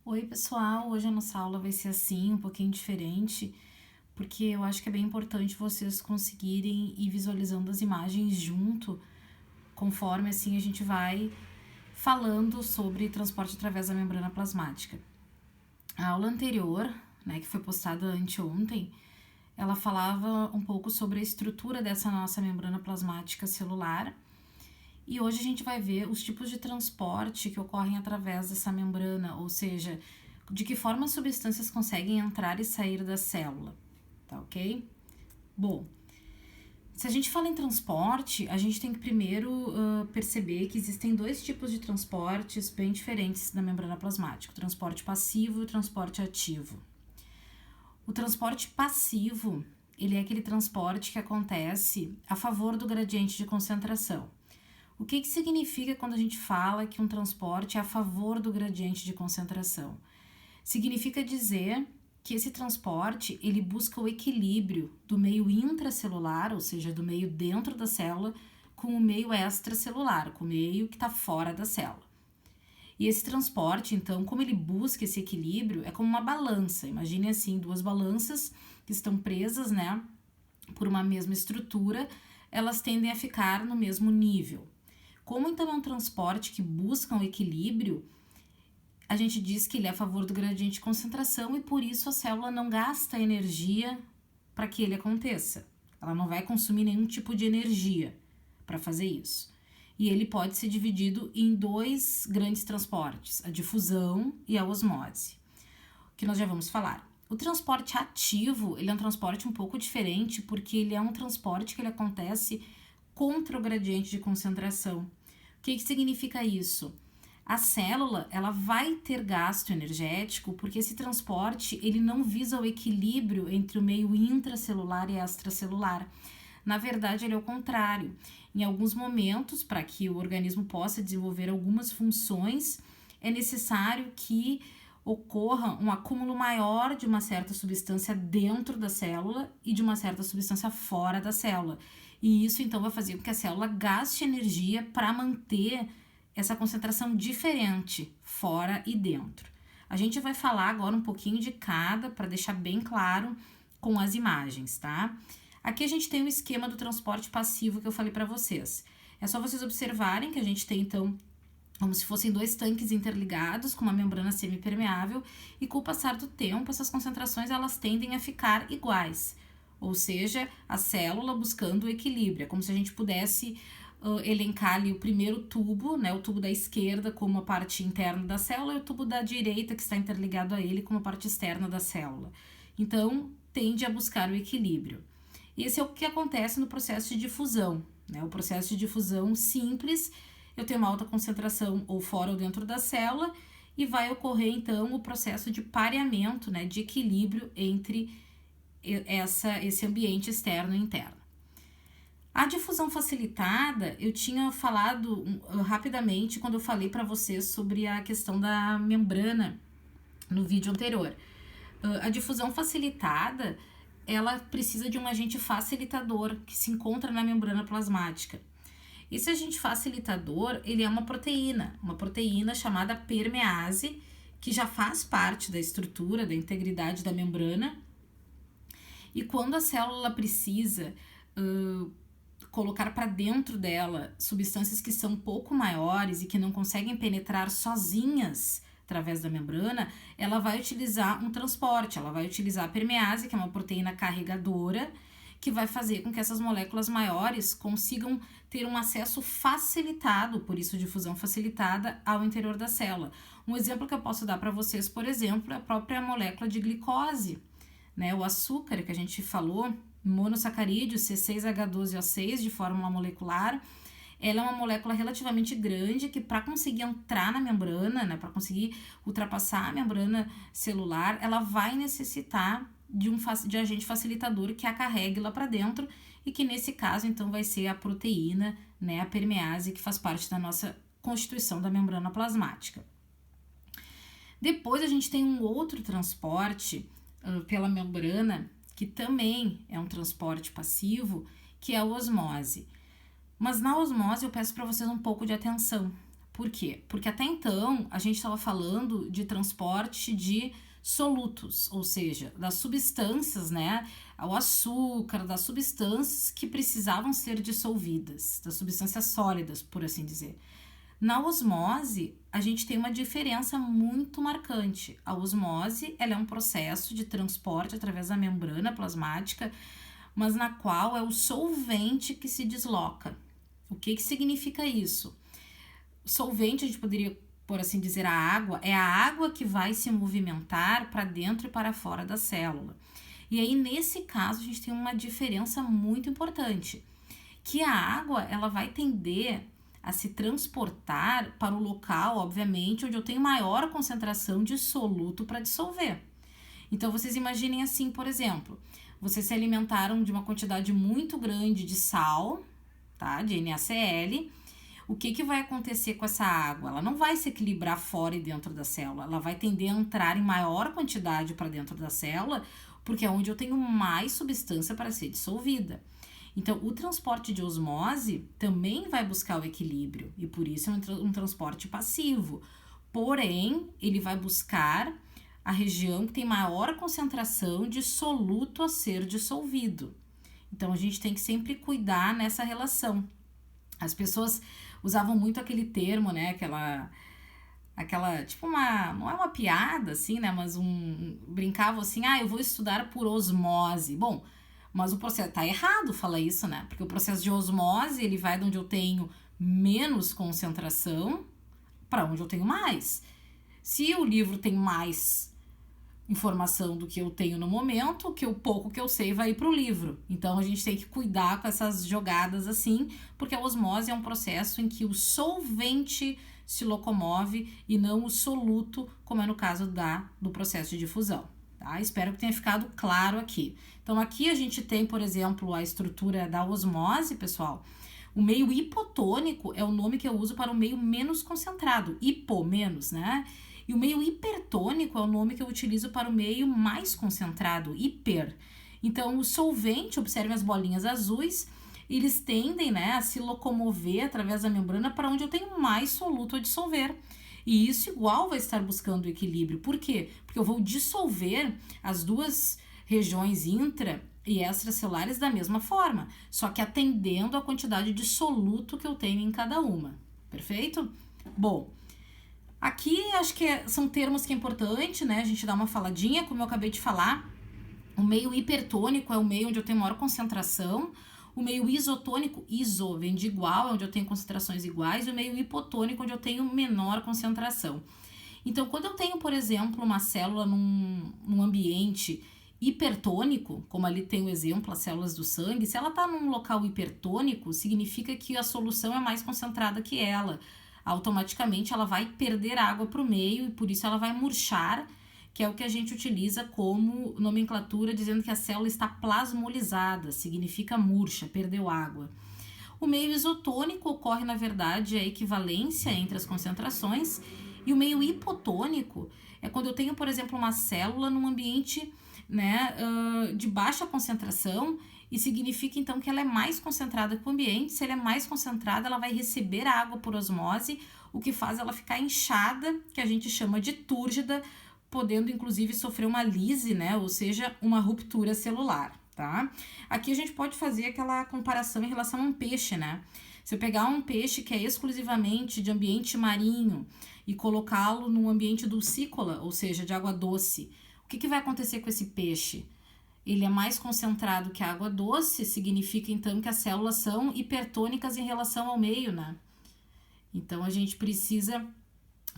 Oi, pessoal! Hoje a nossa aula vai ser assim, um pouquinho diferente, porque eu acho que é bem importante vocês conseguirem ir visualizando as imagens junto, conforme assim a gente vai falando sobre transporte através da membrana plasmática. A aula anterior, né, que foi postada anteontem, ela falava um pouco sobre a estrutura dessa nossa membrana plasmática celular. E hoje a gente vai ver os tipos de transporte que ocorrem através dessa membrana, ou seja, de que forma as substâncias conseguem entrar e sair da célula, tá ok? Bom, se a gente fala em transporte, a gente tem que primeiro perceber que existem dois tipos de transportes bem diferentes na membrana plasmática, o transporte passivo e o transporte ativo. O transporte passivo, ele é aquele transporte que acontece a favor do gradiente de concentração. O que significa quando a gente fala que um transporte é a favor do gradiente de concentração? Significa dizer que esse transporte ele busca o equilíbrio do meio intracelular, ou seja, do meio dentro da célula, com o meio extracelular, com o meio que está fora da célula. E esse transporte, então, como ele busca esse equilíbrio, é como uma balança. Imagine assim, duas balanças que estão presas, né, por uma mesma estrutura, elas tendem a ficar no mesmo nível. Como então é um transporte que busca um equilíbrio, a gente diz que ele é a favor do gradiente de concentração e por isso a célula não gasta energia para que ele aconteça. Ela não vai consumir nenhum tipo de energia para fazer isso. E ele pode ser dividido em dois grandes transportes, a difusão e a osmose, que nós já vamos falar. O transporte ativo, ele é um transporte um pouco diferente porque ele é um transporte que ele acontece contra o gradiente de concentração. O que significa isso? A célula ela vai ter gasto energético porque esse transporte ele não visa o equilíbrio entre o meio intracelular e extracelular. Na verdade, ele é o contrário. Em alguns momentos, para que o organismo possa desenvolver algumas funções, é necessário que ocorra um acúmulo maior de uma certa substância dentro da célula e de uma certa substância fora da célula. E isso então vai fazer com que a célula gaste energia para manter essa concentração diferente fora e dentro. A gente vai falar agora um pouquinho de cada para deixar bem claro com as imagens, tá? Aqui a gente tem o esquema do transporte passivo que eu falei para vocês. É só vocês observarem que a gente tem então como se fossem dois tanques interligados com uma membrana semipermeável e com o passar do tempo essas concentrações elas tendem a ficar iguais. Ou seja, a célula buscando o equilíbrio. É como se a gente pudesse elencar ali o primeiro tubo, né, o tubo da esquerda como a parte interna da célula e o tubo da direita que está interligado a ele como a parte externa da célula. Então, tende a buscar o equilíbrio. Esse é o que acontece no processo de difusão, né? O processo de difusão simples, eu tenho uma alta concentração ou fora ou dentro da célula e vai ocorrer então o processo de pareamento, né, de equilíbrio entre esse ambiente externo e interno. A difusão facilitada, eu tinha falado rapidamente quando eu falei para vocês sobre a questão da membrana no vídeo anterior. A difusão facilitada, ela precisa de um agente facilitador que se encontra na membrana plasmática. Esse agente facilitador, ele é uma proteína chamada permease, que já faz parte da estrutura, da integridade da membrana. E quando a célula precisa colocar para dentro dela substâncias que são um pouco maiores e que não conseguem penetrar sozinhas através da membrana, ela vai utilizar um transporte, ela vai utilizar a permease, que é uma proteína carregadora, que vai fazer com que essas moléculas maiores consigam ter um acesso facilitado, por isso difusão facilitada, ao interior da célula. Um exemplo que eu posso dar para vocês, por exemplo, é a própria molécula de glicose, né? O açúcar que a gente falou, monossacarídeo C6H12O6 de fórmula molecular, ela é uma molécula relativamente grande que para conseguir entrar na membrana, né, para conseguir ultrapassar a membrana celular, ela vai necessitar de agente facilitador que a carregue lá para dentro e que nesse caso então vai ser a proteína, né, a permease, que faz parte da nossa constituição da membrana plasmática. Depois a gente tem um outro transporte pela membrana, que também é um transporte passivo, que é a osmose. Mas na osmose eu peço para vocês um pouco de atenção, Por quê? Porque até então a gente estava falando de transporte de solutos, ou seja, das substâncias, né? O açúcar, das substâncias que precisavam ser dissolvidas, das substâncias sólidas, por assim dizer. Na osmose, a gente tem uma diferença muito marcante. A osmose, ela é um processo de transporte através da membrana plasmática, mas na qual é o solvente que se desloca. O que significa isso? O solvente, a gente poderia, por assim dizer, a água, é a água que vai se movimentar para dentro e para fora da célula. E aí, nesse caso, a gente tem uma diferença muito importante, que a água, ela vai tender a se transportar para o local, obviamente, onde eu tenho maior concentração de soluto para dissolver. Então, vocês imaginem assim, por exemplo, vocês se alimentaram de uma quantidade muito grande de sal, tá? De NaCl. O que vai acontecer com essa água? Ela não vai se equilibrar fora e dentro da célula, ela vai tender a entrar em maior quantidade para dentro da célula, porque é onde eu tenho mais substância para ser dissolvida. Então, o transporte de osmose também vai buscar o equilíbrio, e por isso é um transporte passivo. Porém, ele vai buscar a região que tem maior concentração de soluto a ser dissolvido. Então, a gente tem que sempre cuidar nessa relação. As pessoas usavam muito aquele termo, né, aquela tipo não é uma piada assim, né, mas brincavam assim, eu vou estudar por osmose. Bom, mas o processo tá errado falar isso, né? Porque o processo de osmose, ele vai de onde eu tenho menos concentração para onde eu tenho mais. Se o livro tem mais informação do que eu tenho no momento, o pouco que eu sei vai ir para o livro. Então a gente tem que cuidar com essas jogadas assim, porque a osmose é um processo em que o solvente se locomove e não o soluto, como é no caso do processo de difusão. Tá? Espero que tenha ficado claro aqui. Então aqui a gente tem, por exemplo, a estrutura da osmose, pessoal. O meio hipotônico é o nome que eu uso para o meio menos concentrado, hipo, menos, né? E o meio hipertônico é o nome que eu utilizo para o meio mais concentrado, hiper. Então, o solvente, observe as bolinhas azuis, eles tendem, né, a se locomover através da membrana para onde eu tenho mais soluto a dissolver. E isso igual vai estar buscando o equilíbrio. Por quê? Porque eu vou dissolver as duas regiões intra e extracelulares da mesma forma, só que atendendo a quantidade de soluto que eu tenho em cada uma. Perfeito? Bom, aqui acho que são termos que é importante, né? A gente dá uma faladinha, como eu acabei de falar. O meio hipertônico é o meio onde eu tenho maior concentração. O meio isotônico, iso, vem de igual, é onde eu tenho concentrações iguais. E o meio hipotônico, onde eu tenho menor concentração. Então, quando eu tenho, por exemplo, uma célula num ambiente hipertônico, como ali tem o exemplo, as células do sangue, se ela está num local hipertônico, significa que a solução é mais concentrada que ela. Automaticamente ela vai perder água para o meio e por isso ela vai murchar, que é o que a gente utiliza como nomenclatura, dizendo que a célula está plasmolizada, significa murcha, perdeu água. O meio isotônico ocorre, na verdade, a equivalência entre as concentrações, e o meio hipotônico é quando eu tenho, por exemplo, uma célula num ambiente, né, de baixa concentração, e significa então que ela é mais concentrada que o ambiente. Se ela é mais concentrada, ela vai receber a água por osmose, o que faz ela ficar inchada, que a gente chama de túrgida, podendo inclusive sofrer uma lise, né, ou seja, uma ruptura celular, tá? Aqui a gente pode fazer aquela comparação em relação a um peixe, né? Se eu pegar um peixe que é exclusivamente de ambiente marinho e colocá-lo num ambiente dulcícola, ou seja, de água doce, o que vai acontecer com esse peixe? Ele é mais concentrado que a água doce, significa então que as células são hipertônicas em relação ao meio, né? Então a gente precisa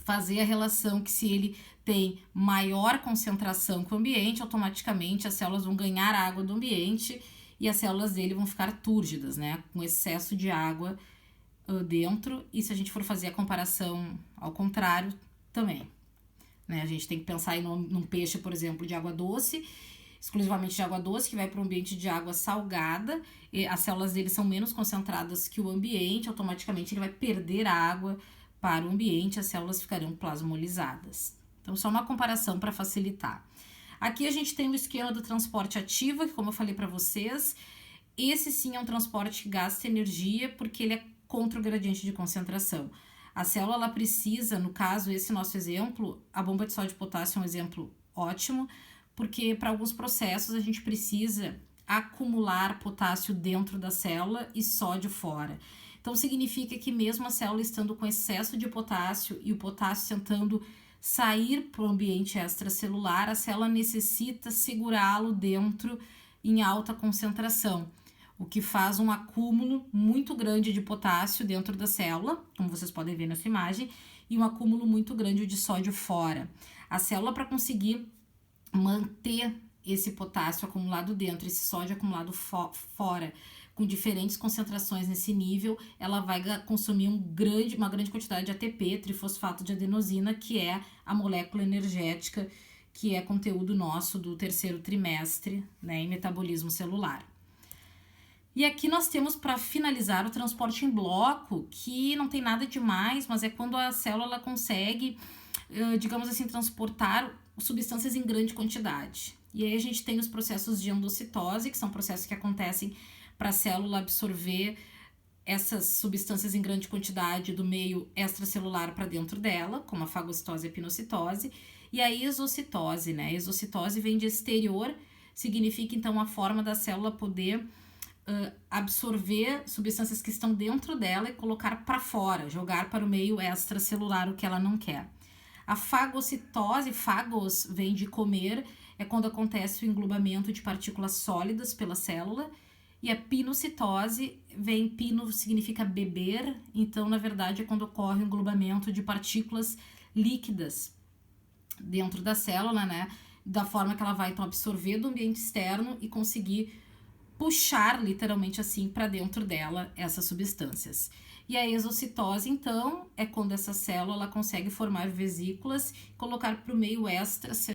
fazer a relação que se ele tem maior concentração que o ambiente, automaticamente as células vão ganhar água do ambiente e as células dele vão ficar túrgidas, né? Com excesso de água dentro. E se a gente for fazer a comparação ao contrário, também, né? A gente tem que pensar aí num peixe, por exemplo, de água doce, exclusivamente de água doce, que vai para um ambiente de água salgada, e as células dele são menos concentradas que o ambiente, automaticamente ele vai perder água para o ambiente, as células ficarão plasmolizadas. Então, só uma comparação para facilitar. Aqui a gente tem o esquema do transporte ativo, que como eu falei para vocês, esse sim é um transporte que gasta energia, porque ele é contra o gradiente de concentração. A célula ela precisa, no caso, esse nosso exemplo, a bomba de sódio e potássio é um exemplo ótimo, porque para alguns processos a gente precisa acumular potássio dentro da célula e sódio fora. Então significa que mesmo a célula estando com excesso de potássio e o potássio tentando sair para o ambiente extracelular, a célula necessita segurá-lo dentro em alta concentração, o que faz um acúmulo muito grande de potássio dentro da célula, como vocês podem ver nessa imagem, e um acúmulo muito grande de sódio fora. A célula, para conseguir manter esse potássio acumulado dentro, esse sódio acumulado fora, com diferentes concentrações nesse nível, ela vai consumir uma grande quantidade de ATP, trifosfato de adenosina, que é a molécula energética, que é conteúdo nosso do terceiro trimestre, né, em metabolismo celular. E aqui nós temos, para finalizar, o transporte em bloco, que não tem nada demais, mas é quando a célula ela consegue, digamos assim, transportar substâncias em grande quantidade. E aí a gente tem os processos de endocitose, que são processos que acontecem para a célula absorver essas substâncias em grande quantidade do meio extracelular para dentro dela, como a fagocitose e a pinocitose, e a exocitose, né? A exocitose vem de exterior, significa então a forma da célula poder absorver substâncias que estão dentro dela e colocar para fora, jogar para o meio extracelular o que ela não quer. A fagocitose, fagos vem de comer, é quando acontece o englobamento de partículas sólidas pela célula. E a pinocitose, pino significa beber, então na verdade é quando ocorre o englobamento de partículas líquidas dentro da célula, né? Da forma que ela vai então absorver do ambiente externo e conseguir puxar literalmente assim para dentro dela essas substâncias. E a exocitose, então, é quando essa célula ela consegue formar vesículas e colocar para o meio extracelular